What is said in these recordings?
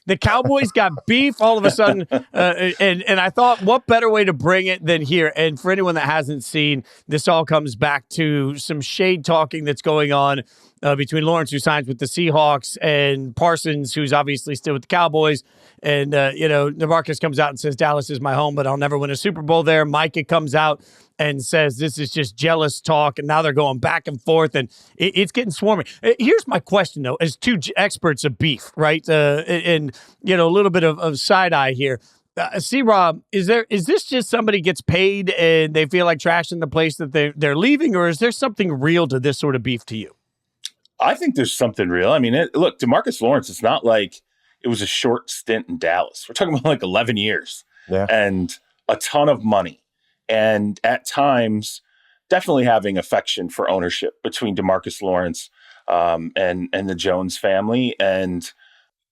The Cowboys got beef all of a sudden, and I thought, what better way to bring it than here? And for anyone that hasn't seen, this all comes back to some shade talking that's going on between Lawrence, who signs with the Seahawks, and Parsons, who's obviously still with the Cowboys. And, DeMarcus comes out and says, Dallas is my home, but I'll never win a Super Bowl there. Micah comes out and says, this is just jealous talk. And now they're going back and forth, and it's getting swarmy. Here's my question, though, as two experts of beef, right? And a little bit of side eye here. C-Rob, is this just somebody gets paid and they feel like trashing the place that they're leaving, or is there something real to this sort of beef to you? I think there's something real. I mean, look, DeMarcus Lawrence, it's not like it was a short stint in Dallas. We're talking about like 11 years and a ton of money. And at times, definitely having affection for ownership between DeMarcus Lawrence and the Jones family. And,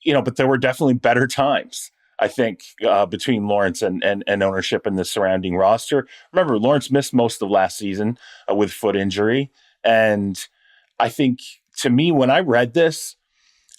but there were definitely better times, I think, between Lawrence and ownership and the surrounding roster. Remember, Lawrence missed most of last season with foot injury. And I think, to me, when I read this,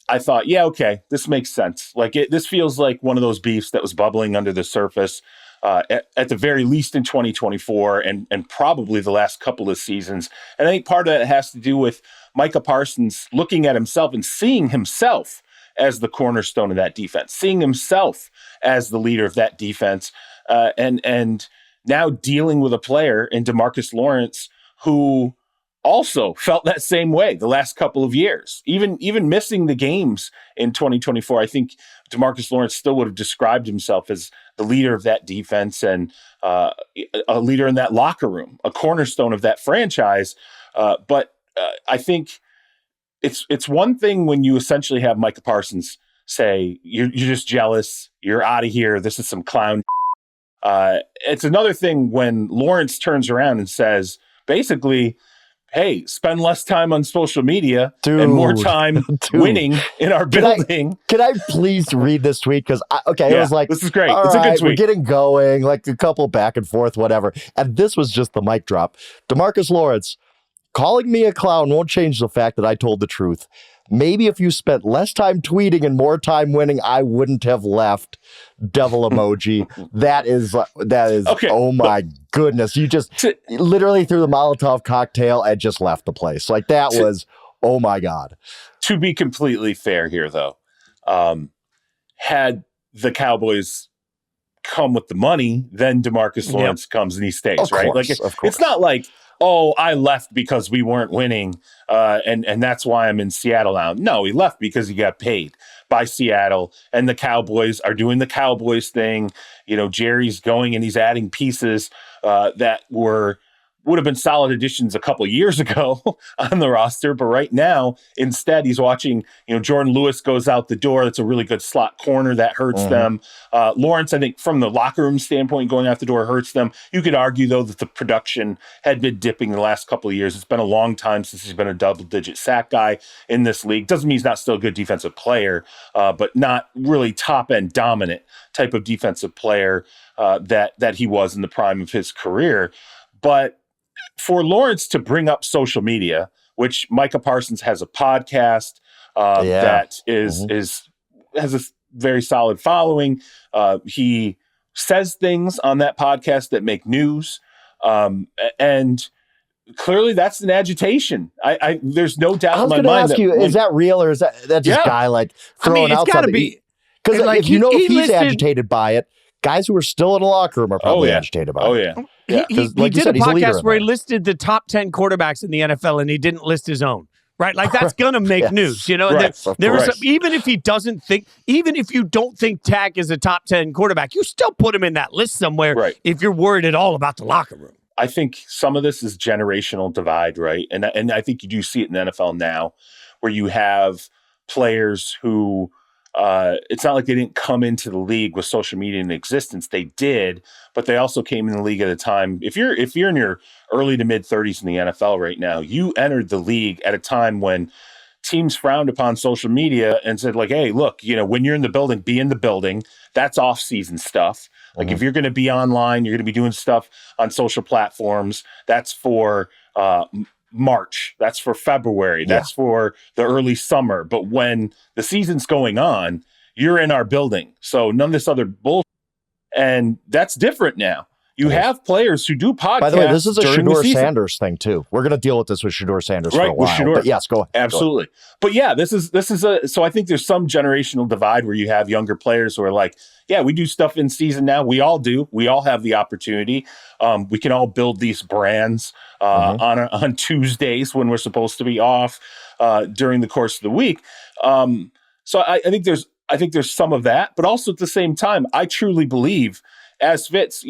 I thought, yeah, okay, this makes sense. Like this feels like one of those beefs that was bubbling under the surface at the very least in 2024 and probably the last couple of seasons. And I think part of that has to do with Micah Parsons looking at himself and seeing himself as the cornerstone of that defense, seeing himself as the leader of that defense, and now dealing with a player in DeMarcus Lawrence who also felt that same way the last couple of years, even missing the games in 2024. I think DeMarcus Lawrence still would have described himself as the leader of that defense and a leader in that locker room, a cornerstone of that franchise. But I think it's one thing when you essentially have Micah Parsons say, you're just jealous, you're out of here, this is some clown. It's another thing when Lawrence turns around and says, basically, hey, spend less time on social media and more time winning in our building. Can I please read this tweet? Because, it was like, this is great. It's a good tweet. We're getting going, like a couple back and forth, whatever. And this was just the mic drop. DeMarcus Lawrence, calling me a clown won't change the fact that I told the truth. Maybe if you spent less time tweeting and more time winning, I wouldn't have left. Devil emoji. That is okay. Oh my goodness. You just literally threw the Molotov cocktail and just left the place. Like that was, oh my God. To be completely fair here though, had the Cowboys come with the money, then DeMarcus Lawrence comes and he stays, of right? Course, like it's not like, oh, I left because we weren't winning, and that's why I'm in Seattle now. No, he left because he got paid by Seattle, and the Cowboys are doing the Cowboys thing. Jerry's going and he's adding pieces that would have been solid additions a couple of years ago on the roster. But right now, instead, he's watching, Jordan Lewis goes out the door. That's a really good slot corner that hurts them. Lawrence, I think from the locker room standpoint, going out the door hurts them. You could argue, though, that the production had been dipping the last couple of years. It's been a long time since he's been a double-digit sack guy in this league. Doesn't mean he's not still a good defensive player, but not really top-end dominant type of defensive player that he was in the prime of his career. But for Lawrence to bring up social media, which Micah Parsons has a podcast that has a very solid following. He says things on that podcast that make news, and clearly that's an agitation. There's no doubt in my mind. I was going to ask you, is that real or is that just guy like throwing out something? It's got to be. Because if he's agitated by it, guys who are still in the locker room are probably agitated by it. He did a podcast where he listed the top 10 quarterbacks in the NFL and he didn't list his own. Right? Like that's going to make news, There was even if he doesn't think, even if you don't think Tack is a top 10 quarterback, you still put him in that list somewhere if you're worried at all about the locker room. I think some of this is generational divide, right? And I think you do see it in the NFL now where you have players who it's not like they didn't come into the league with social media in existence. They did, but they also came in the league at a time. If you're in your early to mid 30s in the NFL right now, you entered the league at a time when teams frowned upon social media and said like, hey, look, when you're in the building, be in the building. That's off-season stuff. Like if you're going to be online, you're going to be doing stuff on social platforms. That's for March. That's for February. That's for the early summer. But when the season's going on, you're in our building. So none of this other bullshit. And that's different now. You have players who do podcasts. By the way, this is a Shedeur Sanders thing too. We're going to deal with this with Shedeur Sanders for a while. But yes, go ahead. Absolutely. But yeah, this is so I think there's some generational divide where you have younger players who are like, yeah, we do stuff in season now. We all do. We all have the opportunity. We can all build these brands on Tuesdays when we're supposed to be off during the course of the week. So I think there's some of that, but also at the same time, I truly believe, as Fitz,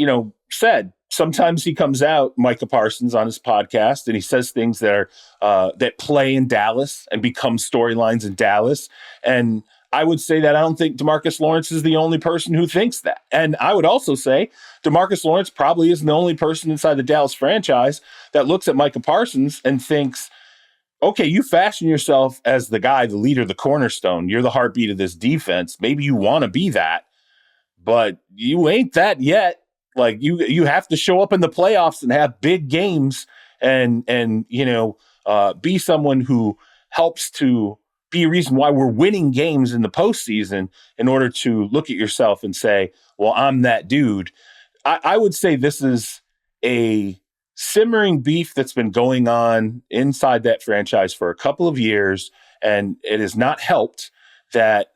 said, sometimes he comes out, Micah Parsons, on his podcast, and he says things that are that play in Dallas and become storylines in Dallas. And I would say that I don't think DeMarcus Lawrence is the only person who thinks that. And I would also say DeMarcus Lawrence probably isn't the only person inside the Dallas franchise that looks at Micah Parsons and thinks, okay, you fashion yourself as the guy, the leader, the cornerstone. You're the heartbeat of this defense. Maybe you want to be that, but you ain't that yet. Like you have to show up in the playoffs and have big games and be someone who helps to be a reason why we're winning games in the postseason in order to look at yourself and say, well, I'm that dude. I would say this is a simmering beef that's been going on inside that franchise for a couple of years, and it has not helped that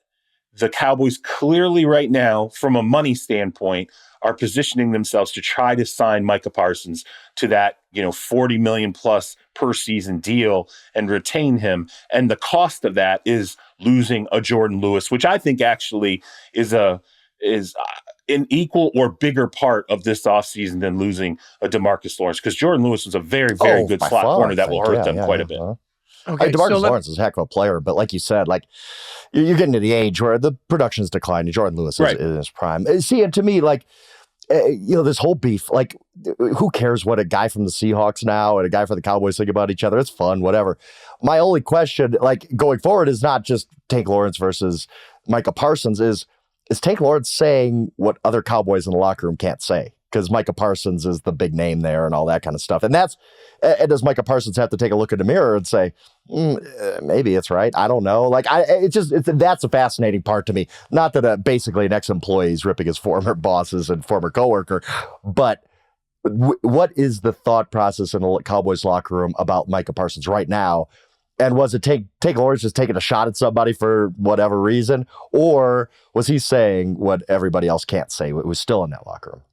the Cowboys clearly right now, from a money standpoint, are positioning themselves to try to sign Micah Parsons to that, $40 million plus per season deal and retain him. And the cost of that is losing a Jordan Lewis, which I think actually is an equal or bigger part of this offseason than losing a DeMarcus Lawrence, because Jordan Lewis was a very, very good slot corner that will hurt them quite a bit. Okay, DeMarcus Lawrence is a heck of a player, but like you said, you're getting to the age where the production's declining. Jordan Lewis is in his prime. See, and to me, this whole beef, who cares what a guy from the Seahawks now and a guy from the Cowboys think about each other? It's fun, whatever. My only question, going forward, is not just Tank Lawrence versus Micah Parsons. Is Tank Lawrence saying what other Cowboys in the locker room can't say? Because Micah Parsons is the big name there and all that kind of stuff. And does Micah Parsons have to take a look in the mirror and say, maybe it's right? I don't know. That's a fascinating part to me. Not that basically an ex-employee is ripping his former bosses and former coworker, but what is the thought process in the Cowboys locker room about Micah Parsons right now? And was it Tank Lawrence just taking a shot at somebody for whatever reason? Or was he saying what everybody else can't say? It was still in that locker room.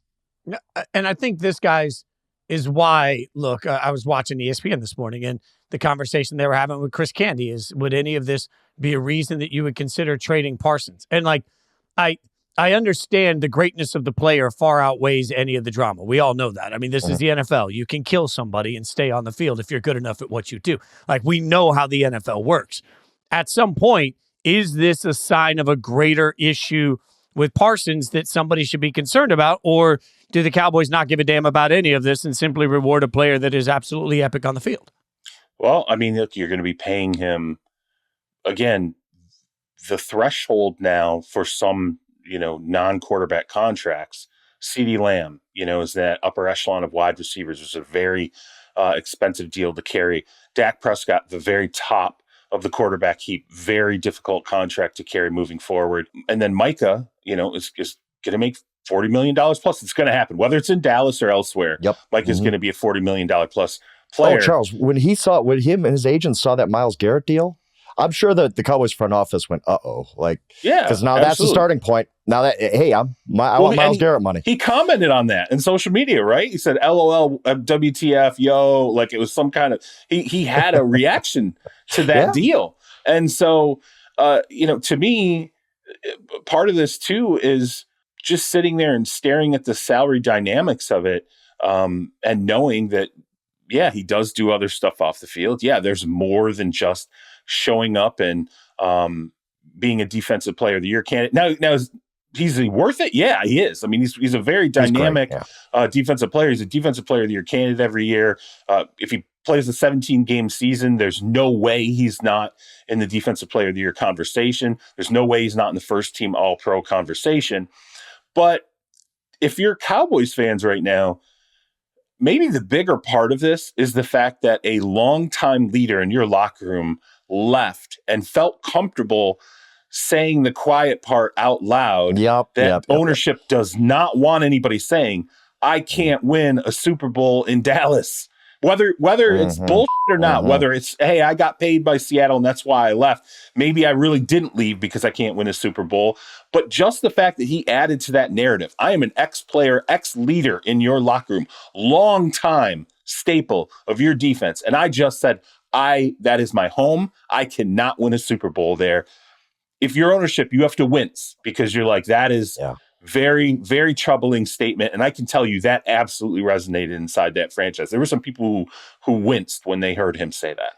And I think this, guys, is why, look, I was watching ESPN this morning, and the conversation they were having with Chris Candy is, would any of this be a reason that you would consider trading Parsons? And I understand the greatness of the player far outweighs any of the drama. We all know that. I mean, this is the NFL. You can kill somebody and stay on the field if you're good enough at what you do. We know how the NFL works. At some point, is this a sign of a greater issue with Parsons that somebody should be concerned about? Or do the Cowboys not give a damn about any of this and simply reward a player that is absolutely epic on the field? Well, I mean, look, you're going to be paying him, again, the threshold now for some, non-quarterback contracts. CeeDee Lamb, is that upper echelon of wide receivers. It's a very expensive deal to carry. Dak Prescott, the very top of the quarterback heap, very difficult contract to carry moving forward. And then Micah, is going to make $40 million plus. It's going to happen, whether it's in Dallas or elsewhere. Yep. Micah's going to be a $40 million plus player. Oh, Charles, when him and his agent saw that Myles Garrett deal, I'm sure that the Cowboys front office went, because now that's the starting point. Now that, hey, I want Myles Garrett money. He commented on that in social media, right? He said, LOL, WTF, yo, it was some kind of, he had a reaction to that deal. And so, to me, part of this too is just sitting there and staring at the salary dynamics of it, and knowing that, he does do other stuff off the field. Yeah, there's more than just showing up and being a defensive player of the year candidate. Now is he worth it? Yeah, he is. I mean, he's a very dynamic defensive player. He's a defensive player of the year candidate every year. If he plays a 17-game season, there's no way he's not in the defensive player of the year conversation. There's no way he's not in the first team All-Pro conversation. But if you're Cowboys fans right now, maybe the bigger part of this is the fact that a longtime leader in your locker room left and felt comfortable saying the quiet part out loud that ownership does not want anybody saying, I can't win a Super Bowl in Dallas. Whether it's bullshit or not, whether it's, hey, I got paid by Seattle and that's why I left. Maybe I really didn't leave because I can't win a Super Bowl. But just the fact that he added to that narrative, I am an ex-player, ex-leader in your locker room, long time staple of your defense. And I just said, that is my home. I cannot win a Super Bowl there. If you're ownership, you have to wince because you're like, that is very, very troubling statement. And I can tell you that absolutely resonated inside that franchise. There were some people who winced when they heard him say that.